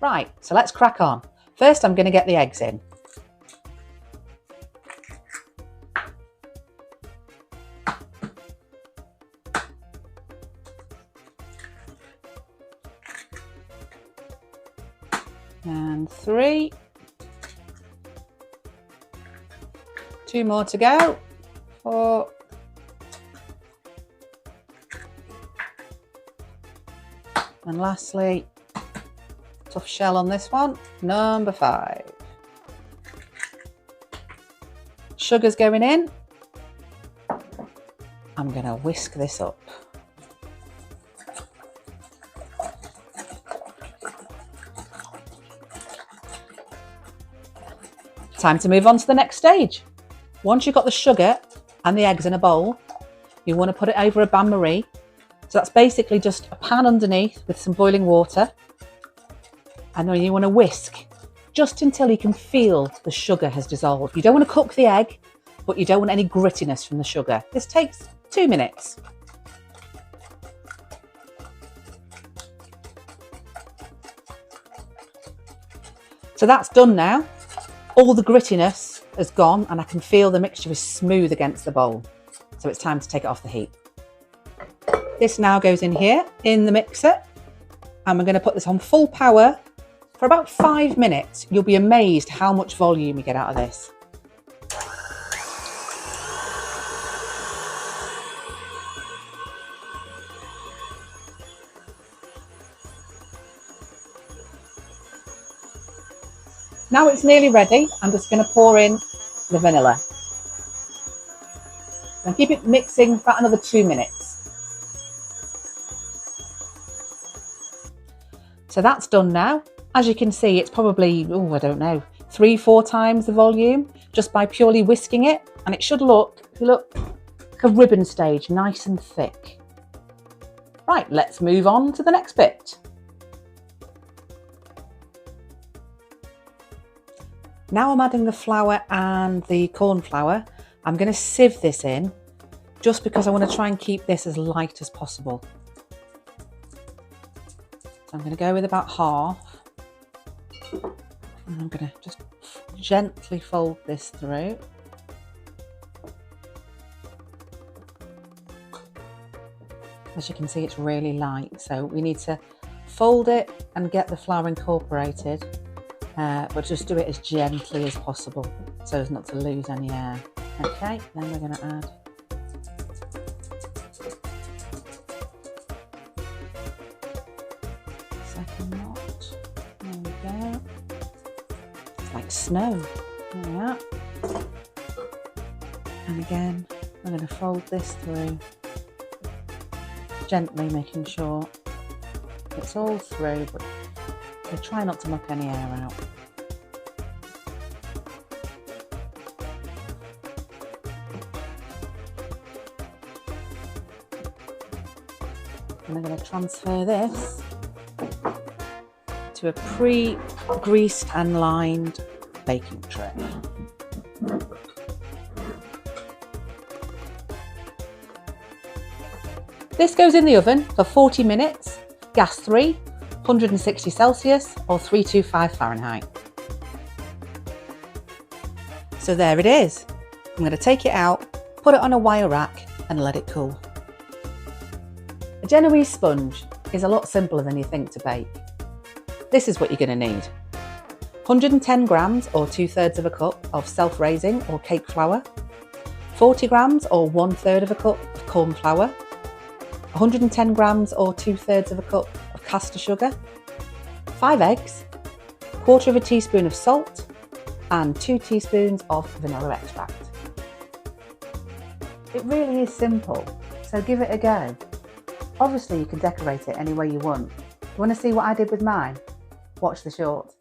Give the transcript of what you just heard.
Right, so let's crack on. First, I'm going to get the eggs in. And 3. 2 more to go. 4. And lastly, tough shell on this one, number 5. Sugar's going in. I'm going to whisk this up. Time to move on to the next stage. Once you've got the sugar and the eggs in a bowl, you want to put it over a bain-marie. So that's basically just a pan underneath with some boiling water. And then you want to whisk just until you can feel the sugar has dissolved. You don't want to cook the egg, but you don't want any grittiness from the sugar. This takes 2 minutes. So that's done now. All the grittiness has gone and I can feel the mixture is smooth against the bowl. So it's time to take it off the heat. This now goes in here in the mixer and we're going to put this on full power for about 5 minutes. You'll be amazed how much volume you get out of this. Now it's nearly ready, I'm just going to pour in the vanilla. And keep it mixing for another 2 minutes. So that's done now. As you can see, it's probably, I don't know, 3-4 times the volume just by purely whisking it. And it should look like a ribbon stage, nice and thick. Right, let's move on to the next bit. Now I'm adding the flour and the corn flour. I'm going to sieve this in just because I want to try and keep this as light as possible. So I'm going to go with about half. And I'm going to just gently fold this through. As you can see, it's really light. So we need to fold it and get the flour incorporated. But just do it as gently as possible so as not to lose any air. Okay, then we're going to add second knot. There we go. It's like snow. There we are. And again, we're going to fold this through, gently making sure it's all through, but we try not to muck any air out. And I'm going to transfer this to a pre-greased and lined baking tray. This goes in the oven for 40 minutes, gas 3, 160 Celsius or 325 Fahrenheit. So there it is. I'm going to take it out, put it on a wire rack and let it cool. A Genoise sponge is a lot simpler than you think to bake. This is what you're going to need. 110 grams or 2/3 of a cup of self-raising or cake flour, 40 grams or 1/3 of a cup of corn flour, 110 grams or 2/3 of a cup of caster sugar, 5 eggs, 1/4 teaspoon of salt and 2 teaspoons of vanilla extract. It really is simple, so give it a go. Obviously you can decorate it any way you want. You want to see what I did with mine? Watch the short.